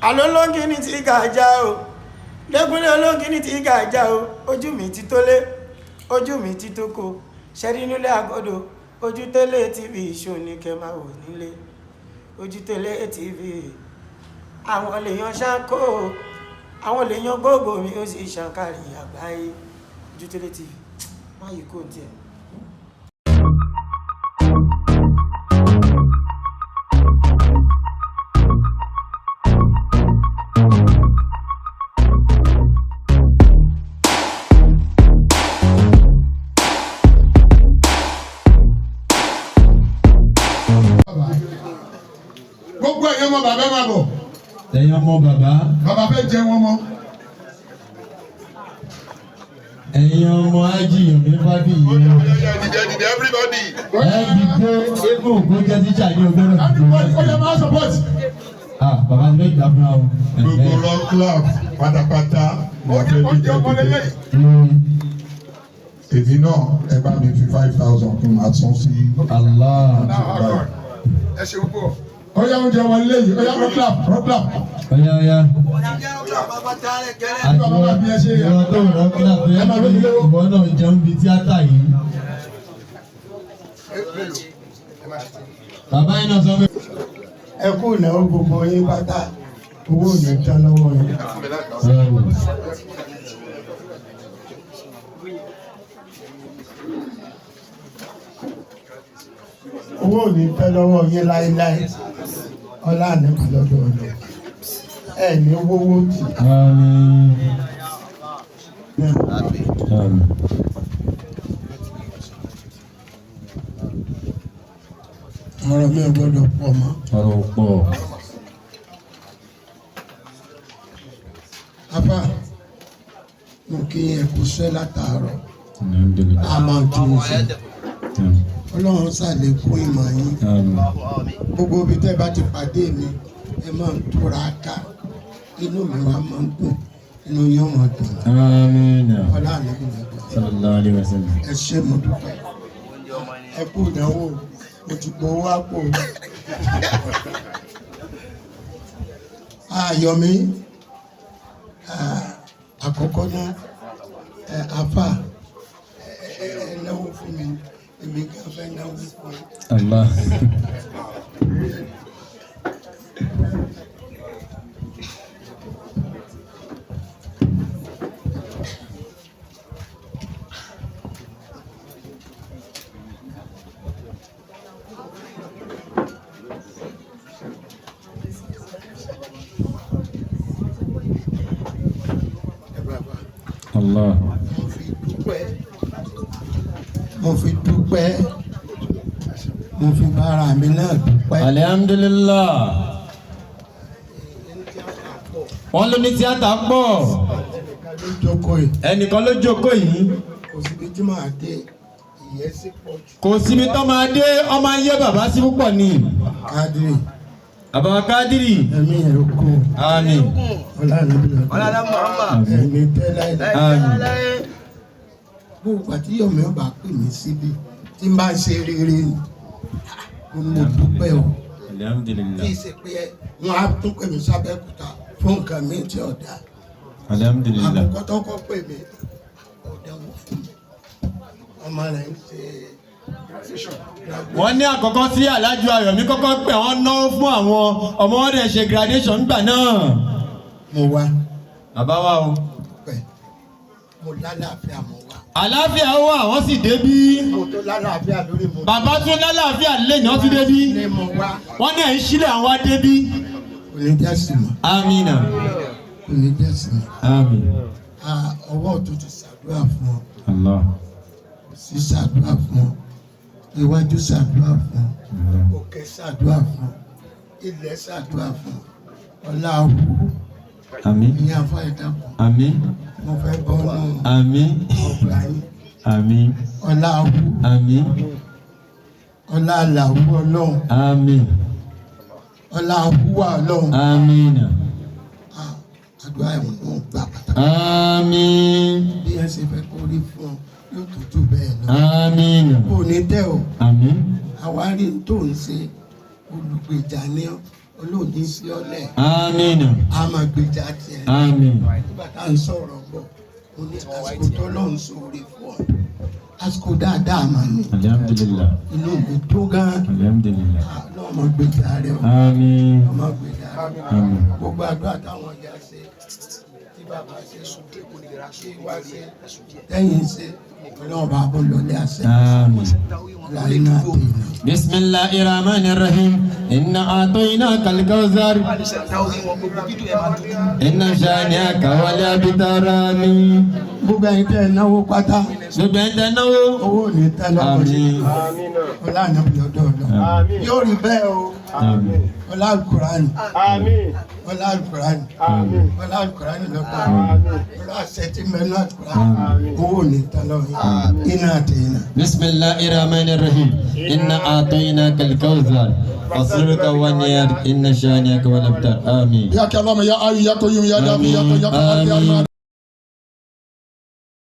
Alólóngì ní ti gàjà o, Dẹ́kunlé olóngì ní ti gàjà o, ojú mi ti tólé, ojú mi ti tóko, ṣẹ́rí nílé àgọ́dọ̀, ojú télé TV ṣó ní kẹ́ máa wò nílé, ojú télé TV, àwọn lèèyàn ṣáńkó, àwọn lèèyàn gbogbo mi ó sì ṣàǹkàrí àgbáyé, ojú télé TV, má yìí kò tiẹ̀. Gbogbo ẹ̀yin ọmọ bàbá máa bọ̀. Ẹ̀yin ọmọ bàbá. Bàbá fẹ́ jẹ wọn mọ́. Ẹ̀yin ọmọ ajíyàn mi bá bí ìyẹn. Dìde everybody. Ẹbí dé eégún ògbó jẹ́ tíṣà ní ọgbọ́n náà. Everybody ó yẹ máa support. Bàbá mi gbà fún wa o. Gbogbo rock club pátápátá ni a fẹ́ bí jẹ́ èmi náà ẹ bá mi fi 5,000 kí n máa tún sí. Allah. Ẹ ṣe púpọ̀. Ó yá oúnjẹ wọn léyìí, ó yá rock club, rock club. Ọ̀yá. Àti ìwọ tó rọ̀ kílà tó yẹ kí ìwọ náà jẹun bíi tíátà yìí. Bàbá yìí náà sọ pé. Ẹ kú ìnáwó gbogbo yín pátá, owó ò ní tán lọ́wọ́ yín. Owó ò ní tán lọ́wọ́ yín láéláé, ọlá àníkù lọ́dọ̀ ọ̀dọ̀. Ẹ ní wówó tì. Ọ̀rọ̀ mi ò gbọ́dọ̀ pọ̀ mọ́. Ọ̀rọ̀ pọ̀. Apá mo kí ẹ kú sẹ́ látàárọ̀. A máa ń tún un sọ. Ọlọ́run ṣàlékún ìmọ̀ yín. Gbogbo ibi tẹ́ bá ti pàdé mi, ẹ máa ń túra ká. Inú mi wá máa ń dùn, inú yín máa dùn. Ọlá àlejò lọ́dọ̀. Sallallahu alaihi wasallam. Ẹ ṣé mo dúpẹ́. Ẹ kú ìdánwò, mo ti gbowó àpò. Ayọ̀mí, àkọ́kọ́ náà, àfà, ẹ náwó fún mi, èmi kan fẹ́ náwó fún mi. Allah. Allah. Mo fi dúpẹ́, mo fi bára mi náà dúpẹ́. Alhamdulillah. Wọ́n ló ní tíátà pọ̀. Ẹnìkan ló jókòó yìí. Kò síbi tí màá dé, ìyẹn sí pọ̀ jù. Kò síbi tó máa dé, ọmọ ayé bàbá sí púpọ̀ ni. Kádìrì. Bàbá Kádìrì. Ẹ̀mí ẹ̀ kú. Àmín. Ọlá Muhammad. Ẹ̀mí tẹ́lẹ̀. Àmín. Gbogbo àti yọ̀mí ọba pè mí síbi tí n bá ń ṣe rere ni. Mo dúpẹ́ o. Alhamdulillah. Kì í ṣe pé wọ́n á tún pè mí sábẹ́kúta fún nǹkan mi tí ọ̀dà. Alhamdulillah. Àkọ́kọ́ tó kọ́ pè mí ọ̀dà wò fún mi. Ọmọ rẹ̀ ń ṣe. Wọ́n ní àkọ́kọ́ sí Aláàjì Ayọ̀mí kọ́kọ́ pé wọ́n náwó fún àwọn ọmọ wọn dẹ̀ ṣe graduation nígbà náà. Mo wá. Bàbá wa o. Mo lálàáfíà mo wá. Àlàáfíà wà wọ́n sì débí. Mo tó lálàáfíà lórí mo. Bàbá tún lálàáfíà lẹ́yìn wọ́n ti débí. Wọ́n náà ń sílẹ̀ àwọn débí. Kò ní jẹ́ sí mi. Amina. Kò ní jẹ́ sí mi. Àmín. Ọwọ́ tó ti ṣàdúrà fún ọ. Allah. Sí ṣàdúrà fún ọ. Iwájú ṣàdúrà fún ọ. Òkè ṣàdúrà fún ọ. Ilẹ̀ ṣàdúrà fún ọ. Ọlá àwù. Àmín. Ní afá ìdàpọ̀. Àmín. Mo fẹ́ bọ́ nù. Àmín. Ọ̀gbà yín. Àmín. Ọlá àwù. Àmín. Ọlá àlàwù ọlọ́run. Àmín. Ọlá àwùwà ọlọ́run. Àmín. Àdúrà ẹ̀wọ̀n ló ń gbà pátá. Àmín. Bí ẹ ṣe fẹ́ kó rí fún ọ yóò tó jù bẹ́ẹ̀ lọ. Àmín. Kò ní tẹ́ o. Àmín. Àwárí tó ń ṣe olùgbèjà ní ọ olóòní fi ọlẹ̀ Àmín. a máa gbèjà tiẹ̀ Àmín. nígbà tá à ń sọ̀rọ̀ bọ̀ ó ní àsìkò tó lọ́n sóore fún ọ àsìkò dáadáa máa ní Alhamdulillah. inú mi tó gan Alhamdulillah. náà máa gbèjà rẹ o Àmín. máa gbèjà rẹ Àmín. gbogbo àdúrà táwọn ìyá ṣe tí bàbá ṣe ṣe wá ṣe lẹ́yìn ṣe ọlọ́run bá bọ́ lọlé àṣẹ Àmín. láyé náà tèèyàn. بسم الله الرحمن الرحيم إنا أعطيناك الكوثر إن شانئك هو الأبتر آمين. gbogbo ẹ̀yin tẹ́ ẹ náwó pátá gbogbo ẹ̀ ń tẹ́ náwó. owó ò ní tẹ́ lọ́wọ́ yìí Àmín. ọlá ànábì ọ̀dọ̀ ọ̀dọ̀ yóò rí bẹ́ẹ̀ o Àmín. ọlá alukurani ọlá alukurani ọlá alukurani lọ́gbà ọlá àṣẹtí mẹ́nu alukurani owó ò ní tẹ́ lọ́wọ́ yìí iná àti iná. بسم الله الرحمن الرحيم إنا أعطيناك الكوثر فصلك ونير إن شانئك هو الأبتر آمين. يا كلام يا أي يا قيوم يا دافع يا قيوم يا